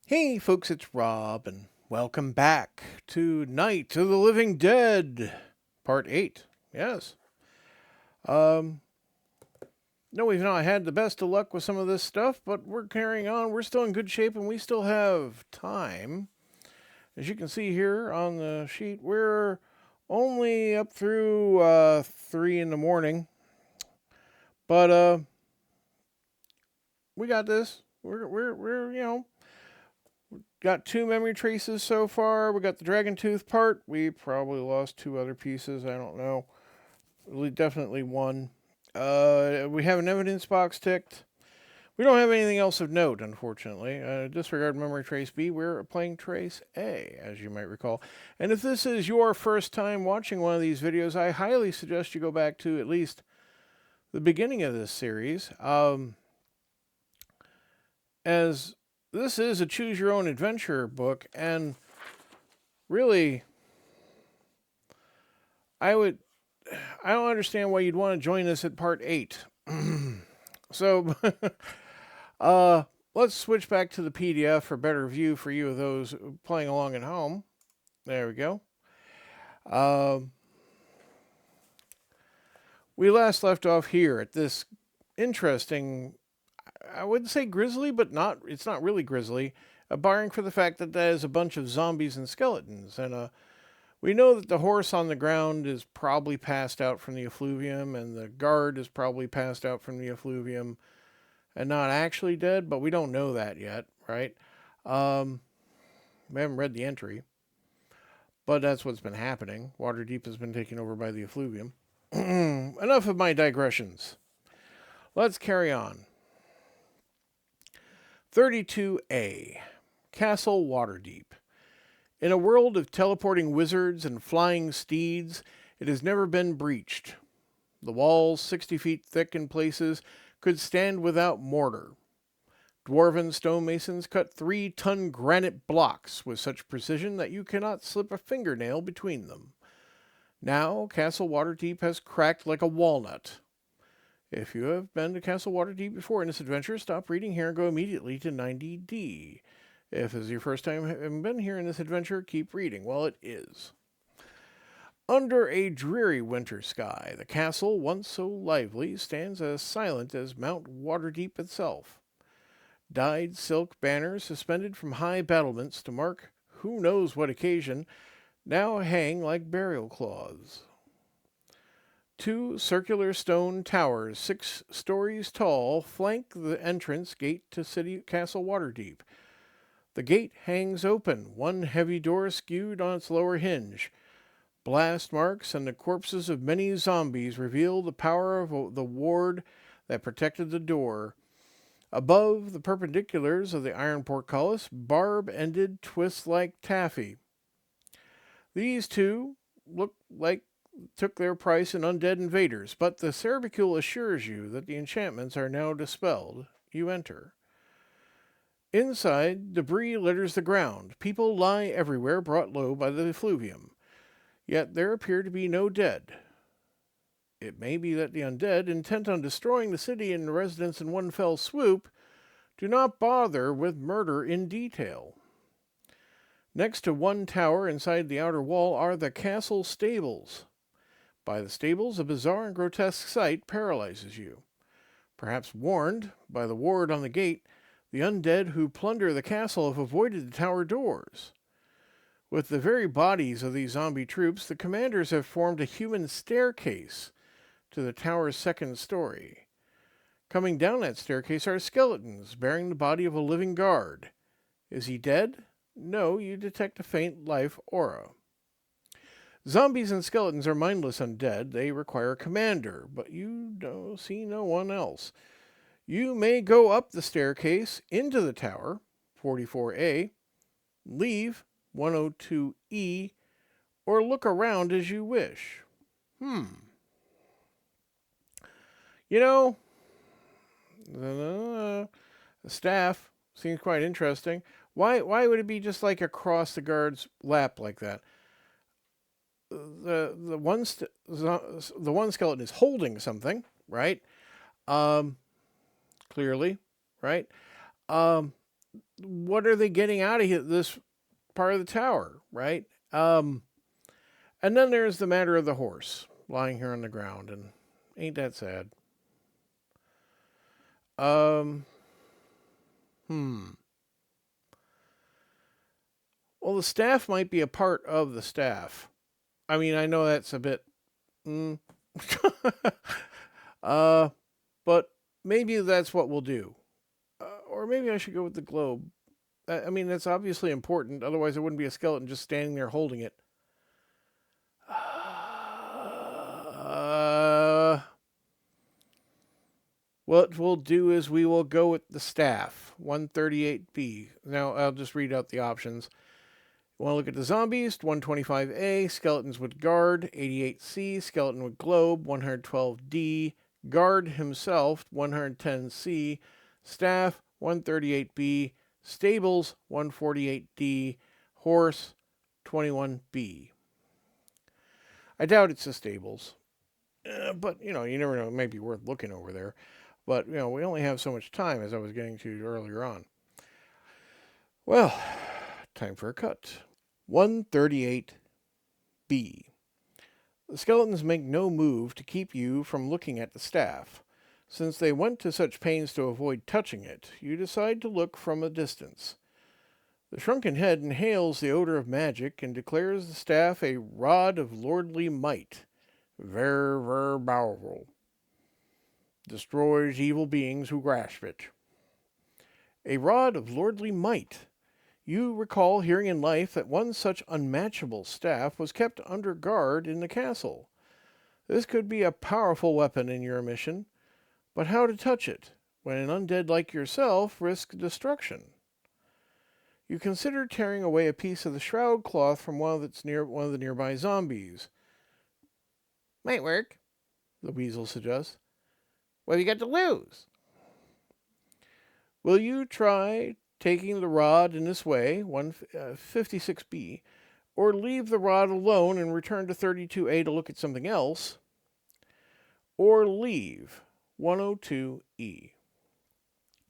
Hey folks, it's Rob, and welcome back to Night of the Living Dead, Part 8. Yes. Um, no, we've not had the best of luck with some of this stuff, but we're carrying on. We're still in good shape, and we still have time. As you can see here on the sheet, we're only up through 3 in the morning, but we got this. We're got 2 memory traces so far. We got the dragon tooth part. We probably lost 2 other pieces. I don't know. Definitely 1. We have an evidence box ticked. We don't have anything else of note, unfortunately. Disregard memory trace B. We're playing trace A, as you might recall. And if this is your first time watching one of these videos, I highly suggest you go back to at least the beginning of this series. As this is a choose your own adventure book, and really, I don't understand why you'd want to join us at part 8. So, let's switch back to the PDF for better view for you of those playing along at home. There we go. We last left off here at this interesting, I wouldn't say grisly, but it's not really grisly, barring for the fact that there's a bunch of zombies and skeletons. And we know that the horse on the ground is probably passed out from the effluvium, and the guard is probably passed out from the effluvium and not actually dead, but we don't know that yet, right? We haven't read the entry, but that's what's been happening. Waterdeep has been taken over by the effluvium. Enough of my digressions. Let's carry on. 32A, Castle Waterdeep. In a world of teleporting wizards and flying steeds, it has never been breached. The walls, 60 feet thick in places, could stand without mortar. Dwarven stonemasons cut 3-ton granite blocks with such precision that you cannot slip a fingernail between them. Now, Castle Waterdeep has cracked like a walnut. If you have been to Castle Waterdeep before in this adventure, stop reading here and go immediately to 90D. If this is your first time having been here in this adventure, keep reading. Well, it is. Under a dreary winter sky, the castle, once so lively, stands as silent as Mount Waterdeep itself. Dyed silk banners suspended from high battlements to mark who knows what occasion now hang like burial cloths. 2 circular stone towers, 6 stories tall, flank the entrance gate to Castle Waterdeep. The gate hangs open, one heavy door skewed on its lower hinge. Blast marks and the corpses of many zombies reveal the power of the ward that protected the door. Above the perpendiculars of the iron portcullis, barb-ended twists like taffy. These 2 look like took their price in undead invaders, but the cerbicule assures you that the enchantments are now dispelled. You enter. Inside, debris litters the ground. People lie everywhere, brought low by the effluvium. Yet there appear to be no dead. It may be that the undead, intent on destroying the city and the residents in one fell swoop, do not bother with murder in detail. Next to one tower inside the outer wall are the castle stables. By the stables, a bizarre and grotesque sight paralyzes you. Perhaps warned by the ward on the gate, the undead who plunder the castle have avoided the tower doors. With the very bodies of these zombie troops, the commanders have formed a human staircase to the tower's 2nd story. Coming down that staircase are skeletons bearing the body of a living guard. Is he dead? No, you detect a faint life aura. Zombies and skeletons are mindless undead. They require a commander, but you see no one else. You may go up the staircase into the tower, 44A, leave 102E, or look around as you wish. The staff seems quite interesting. Why would it be just like across the guard's lap like that? The one skeleton is holding something, right? Clearly, right? what are they getting out of this part of the tower, right? And then there's the matter of the horse lying here on the ground, and ain't that sad? Um, hmm. Well, the staff might be a part of the staff. I mean, I know that's a bit. Mm. uh, but maybe that's what we'll do. Or maybe I should go with the globe. I mean, that's obviously important. Otherwise, it wouldn't be a skeleton just standing there holding it. What we'll do is we will go with the staff, 138B. Now, I'll just read out the options. You want to look at the zombies, 125A, skeletons with guard, 88C, skeleton with globe, 112D, guard himself, 110C, staff, 138B, stables, 148D, horse, 21B. I doubt it's the stables. But, you never know. It may be worth looking over there. But, we only have so much time, as I was getting to earlier on. Well, time for a cut. 138B. The skeletons make no move to keep you from looking at the staff. Since they went to such pains to avoid touching it, you decide to look from a distance. The shrunken head inhales the odor of magic and declares the staff a rod of lordly might. Ver powerful. Destroys evil beings who grasp it. A rod of lordly might. You recall hearing in life that one such unmatchable staff was kept under guard in the castle. This could be a powerful weapon in your mission, but how to touch it when an undead like yourself risks destruction? You consider tearing away a piece of the shroud cloth from one of the nearby zombies. Might work, the weasel suggests. What have you got to lose? Will you try taking the rod in this way, 56B, or leave the rod alone and return to 32A to look at something else, or leave 102E?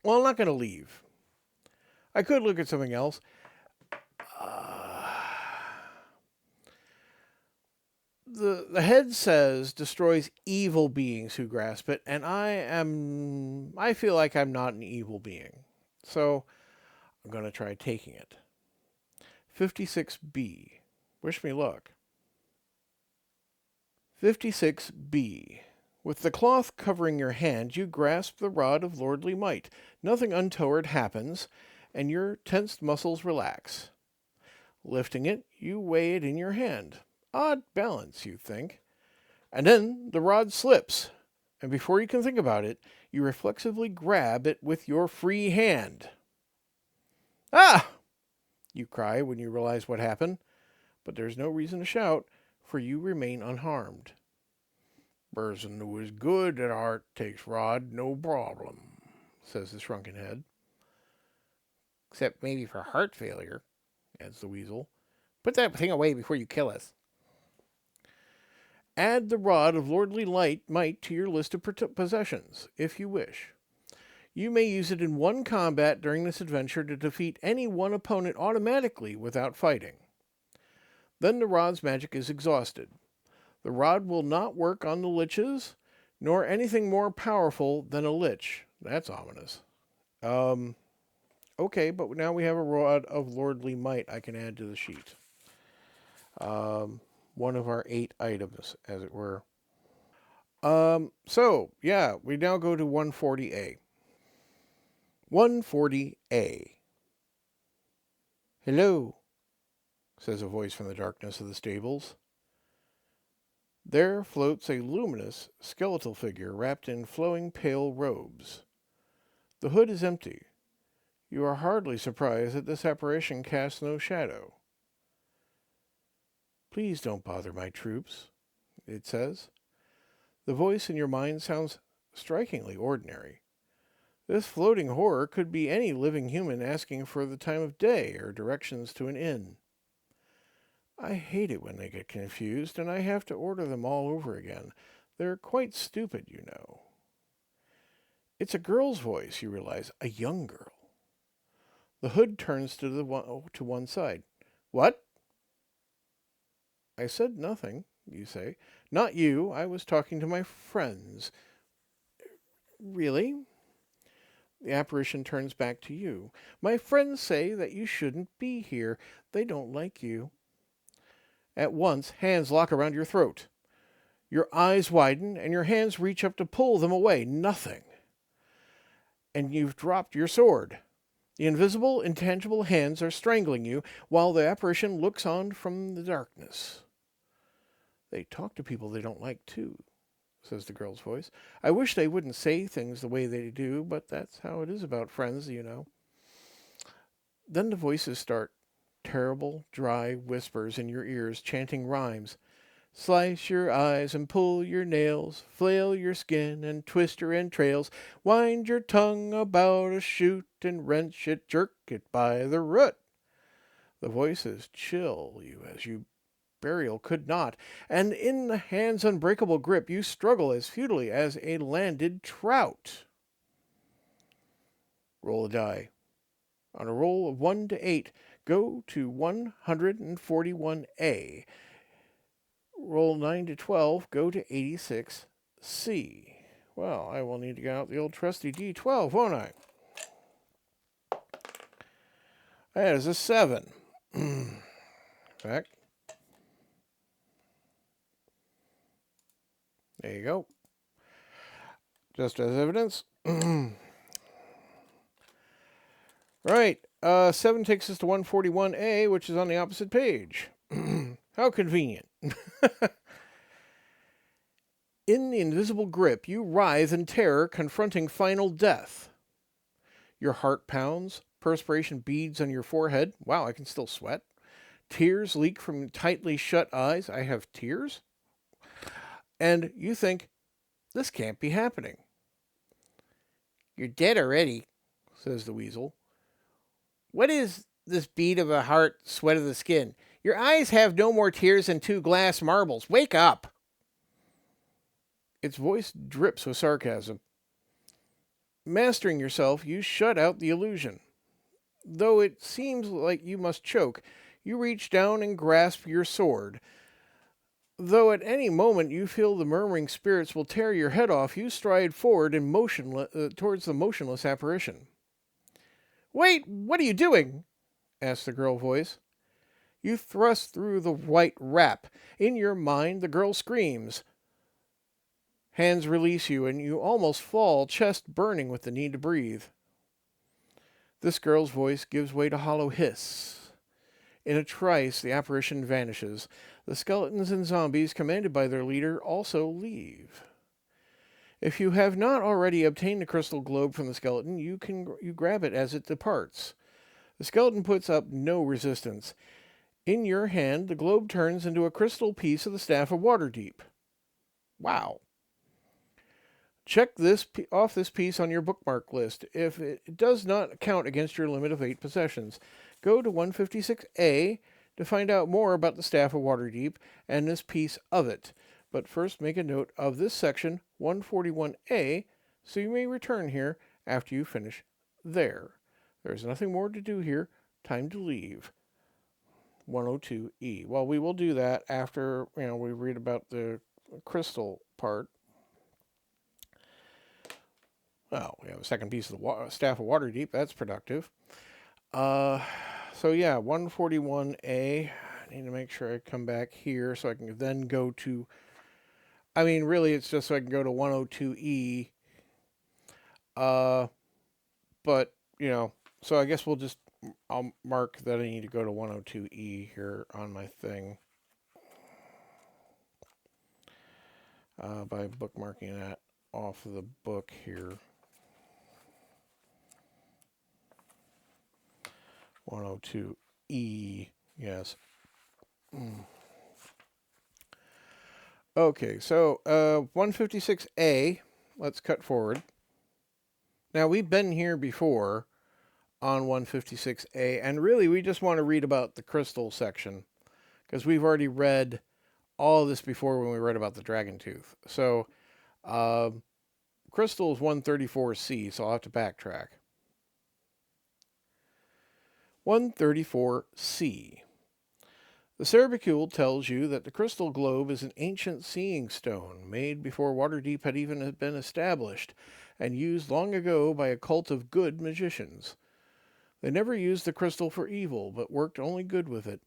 Well, I'm not going to leave. I could look at something else. The head says destroys evil beings who grasp it, and I feel like I'm not an evil being. So I'm going to try taking it. 56B. Wish me luck. 56B. With the cloth covering your hand, you grasp the rod of lordly might. Nothing untoward happens, and your tensed muscles relax. Lifting it, you weigh it in your hand. Odd balance, you think. And then the rod slips, and before you can think about it, you reflexively grab it with your free hand. Ah! You cry when you realize what happened, but there's no reason to shout, for you remain unharmed. Person who is good at art takes rod, no problem, says the shrunken head. Except maybe for heart failure, adds the weasel. Put that thing away before you kill us. Add the rod of lordly might to your list of possessions, if you wish. You may use it in one combat during this adventure to defeat any one opponent automatically without fighting. Then the rod's magic is exhausted. The rod will not work on the liches, nor anything more powerful than a lich. That's ominous. Okay, but now we have a rod of lordly might I can add to the sheet. One of our 8 items, as it were. So, yeah, we now go to 140A. 140A. Hello, says a voice from the darkness of the stables. There floats a luminous, skeletal figure wrapped in flowing pale robes. The hood is empty. You are hardly surprised that this apparition casts no shadow. Please don't bother my troops, it says. The voice in your mind sounds strikingly ordinary. This floating horror could be any living human asking for the time of day or directions to an inn. I hate it when they get confused, and I have to order them all over again. They're quite stupid, you know. It's a girl's voice, you realize, a young girl. The hood turns to one side. What? I said nothing, you say. Not you. I was talking to my friends. Really? The apparition turns back to you. My friends say that you shouldn't be here. They don't like you. At once, hands lock around your throat. Your eyes widen, and your hands reach up to pull them away. Nothing. And you've dropped your sword. The invisible, intangible hands are strangling you, while the apparition looks on from the darkness. They talk to people they don't like, too, says the girl's voice. I wish they wouldn't say things the way they do, but that's how it is about friends, you know. Then the voices start, terrible, dry whispers in your ears, chanting rhymes. Slice your eyes and pull your nails, flail your skin and twist your entrails, wind your tongue about a shoot and wrench it, jerk it by the root. The voices chill you as you burial could not, and in the hand's unbreakable grip you struggle as futilely as a landed trout. Roll a die. On a roll of 1 to 8, go to 141A. Roll 9 to 12, go to 86C. Well, I will need to get out the old trusty D12, won't I? That is a 7. Back. There you go. Just as evidence. Right. 7 takes us to 141A, which is on the opposite page. How convenient. In the invisible grip, you writhe in terror, confronting final death. Your heart pounds, perspiration beads on your forehead. Wow, I can still sweat. Tears leak from tightly shut eyes. I have tears? And you think, this can't be happening. You're dead already, says the weasel. What is this beat of a heart, sweat of the skin? Your eyes have no more tears than 2 glass marbles. Wake up! Its voice drips with sarcasm. Mastering yourself, you shut out the illusion. Though it seems like you must choke, you reach down and grasp your sword. Though at any moment you feel the murmuring spirits will tear your head off, you stride forward and towards the motionless apparition. Wait, what are you doing? Asks the girl voice. You thrust through the white wrap. In your mind, the girl screams. Hands release you, and you almost fall, chest burning with the need to breathe. This girl's voice gives way to hollow hiss. In a trice, the apparition vanishes. The skeletons and zombies, commanded by their leader, also leave. If you have not already obtained the crystal globe from the skeleton, you grab it as it departs. The skeleton puts up no resistance. In your hand, the globe turns into a crystal piece of the Staff of Waterdeep. Wow. Check off this piece on your bookmark list. If it does not count against your limit of 8 possessions, go to 156A to find out more about the Staff of Waterdeep and this piece of it. But first make a note of this section, 141A, so you may return here after you finish there. There's nothing more to do here. Time to leave. 102E. Well, we will do that after, we read about the crystal part. Well, we have a second piece of the Staff of Waterdeep. That's productive. So yeah, 141A. I need to make sure I come back here so I can then go to... really, it's just so I can go to 102E. But, so I guess I'll mark that I need to go to 102E here on my thing. By bookmarking that off of the book here. 102E, yes. Okay, so 156A, let's cut forward. Now, we've been here before on 156A, and really we just want to read about the crystal section, because we've already read all of this before when we read about the dragon tooth. So, crystal is 134C, so I'll have to backtrack. 134C. The Cerbicule tells you that the crystal globe is an ancient seeing stone made before Waterdeep had even been established and used long ago by a cult of good magicians. They never used the crystal for evil, but worked only good with it.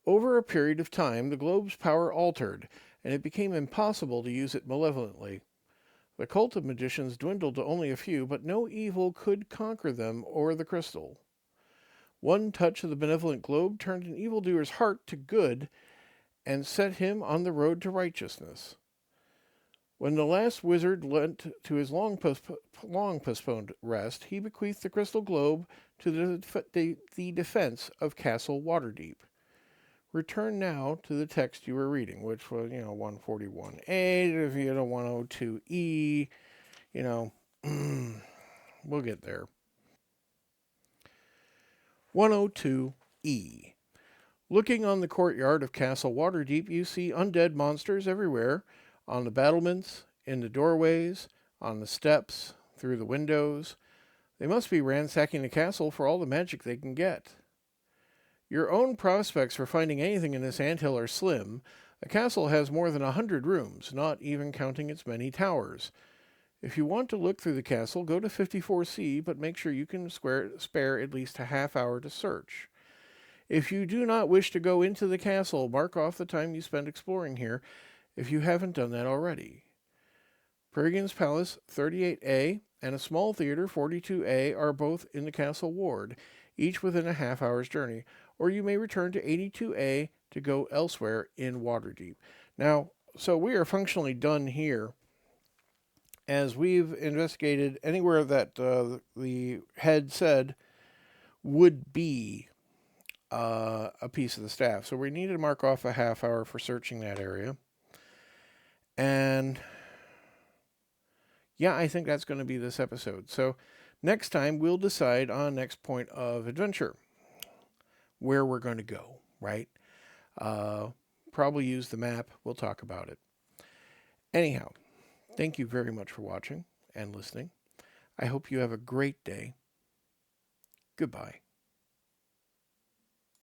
Over a period of time, the globe's power altered, and it became impossible to use it malevolently. The cult of magicians dwindled to only a few, but no evil could conquer them or the crystal. One touch of the benevolent globe turned an evildoer's heart to good and set him on the road to righteousness. When the last wizard went to his long postponed rest, he bequeathed the crystal globe to the defense of Castle Waterdeep. Return now to the text you were reading, which was, 141A, 102E, we'll get there. 102E. Looking on the courtyard of Castle Waterdeep, you see undead monsters everywhere, on the battlements, in the doorways, on the steps, through the windows. They must be ransacking the castle for all the magic they can get. Your own prospects for finding anything in this anthill are slim. The castle has more than 100 rooms, not even counting its many towers. If you want to look through the castle, go to 54C, but make sure you can spare at least a half hour to search. If you do not wish to go into the castle, mark off the time you spent exploring here, if you haven't done that already. Perigan's Palace 38A and a small theater 42A are both in the castle ward, each within a half hour's journey, or you may return to 82A to go elsewhere in Waterdeep. Now, so we are functionally done here, as we've investigated anywhere that the head said would be a piece of the staff. So we need to mark off a half hour for searching that area. And yeah, I think that's going to be this episode. So next time we'll decide on next point of adventure, where we're going to go, right? Probably use the map. We'll talk about it. Anyhow, thank you very much for watching and listening. I hope you have a great day. Goodbye.